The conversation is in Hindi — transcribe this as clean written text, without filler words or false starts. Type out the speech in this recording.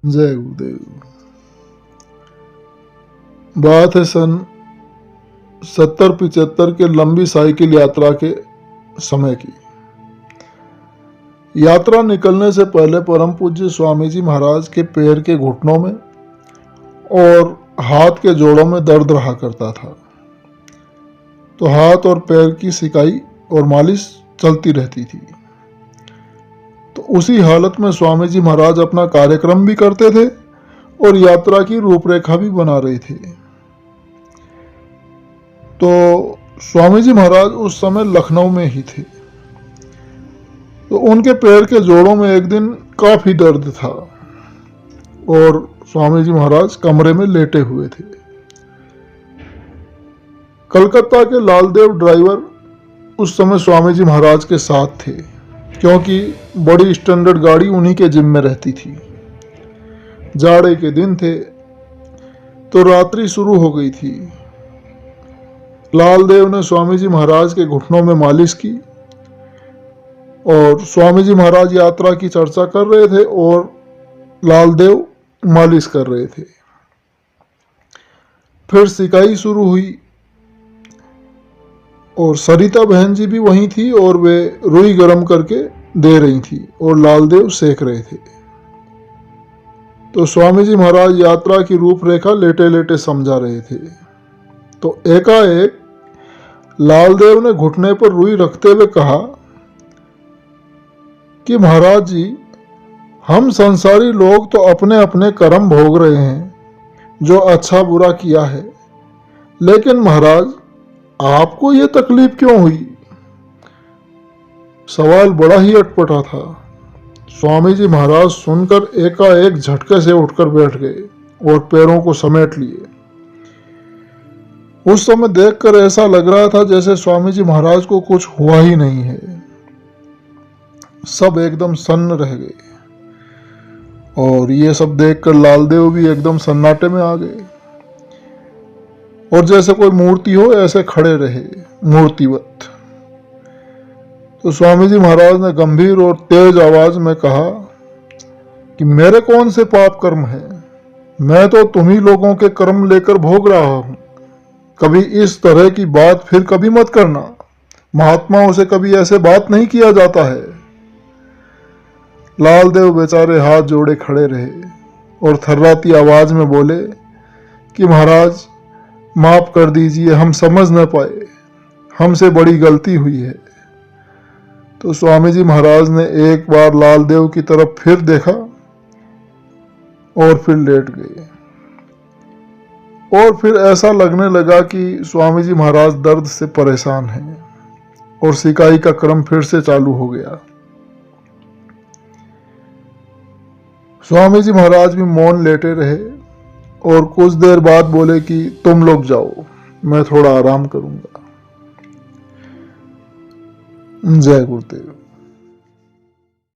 जय गुरुदेव। बात है सन 70-75 के लंबी साइकिल यात्रा के समय की। यात्रा निकलने से पहले परम पूज्य स्वामी जी महाराज के पैर के घुटनों में और हाथ के जोड़ों में दर्द रहा करता था, तो हाथ और पैर की सिकाई और मालिश चलती रहती थी। तो उसी हालत में स्वामी जी महाराज अपना कार्यक्रम भी करते थे और यात्रा की रूपरेखा भी बना रहे थे। तो स्वामी जी महाराज उस समय लखनऊ में ही थे। तो उनके पैर के जोड़ों में एक दिन काफी दर्द था और स्वामी जी महाराज कमरे में लेटे हुए थे। कलकत्ता के लालदेव ड्राइवर उस समय स्वामी जी महाराज के साथ थे, क्योंकि बड़ी स्टैंडर्ड गाड़ी उन्हीं के जिम्मे रहती थी। जाड़े के दिन थे तो रात्रि शुरू हो गई थी। लालदेव ने स्वामी जी महाराज के घुटनों में मालिश की और स्वामी जी महाराज यात्रा की चर्चा कर रहे थे और लालदेव मालिश कर रहे थे। फिर सिकाई शुरू हुई और सरिता बहन जी भी वहीं थी और वे रुई गर्म करके दे रही थी और लालदेव सेक रहे थे। तो स्वामी जी महाराज यात्रा की रूपरेखा लेटे लेटे समझा रहे थे। तो एकाएक लालदेव ने घुटने पर रुई रखते हुए कहा कि महाराज जी, हम संसारी लोग तो अपने अपने कर्म भोग रहे हैं, जो अच्छा बुरा किया है, लेकिन महाराज आपको ये तकलीफ क्यों हुई? सवाल बड़ा ही अटपटा था। स्वामी जी महाराज सुनकर एकाएक झटके से उठकर बैठ गए और पैरों को समेट लिए। उस समय देखकर ऐसा लग रहा था जैसे स्वामी जी महाराज को कुछ हुआ ही नहीं है। सब एकदम सन्न रह गए और ये सब देखकर लालदेव भी एकदम सन्नाटे में आ गए और जैसे कोई मूर्ति हो ऐसे खड़े रहे, मूर्तिवत। तो स्वामी जी महाराज ने गंभीर और तेज आवाज में कहा कि मेरे कौन से पाप कर्म है? मैं तो तुम्ही लोगों के कर्म लेकर भोग रहा हूं। कभी इस तरह की बात फिर कभी मत करना। महात्माओं से कभी ऐसे बात नहीं किया जाता है। लालदेव बेचारे हाथ जोड़े खड़े रहे और थर्राती आवाज में बोले कि महाराज माफ कर दीजिए, हम समझ न पाए, हमसे बड़ी गलती हुई है। तो स्वामी जी महाराज ने एक बार लालदेव की तरफ फिर देखा और फिर लेट गए और फिर ऐसा लगने लगा कि स्वामी जी महाराज दर्द से परेशान हैं और सिकाई का क्रम फिर से चालू हो गया। स्वामी जी महाराज भी मौन लेटे रहे और कुछ देर बाद बोले कि तुम लोग जाओ, मैं थोड़ा आराम करूंगा। जय गुरुदेव।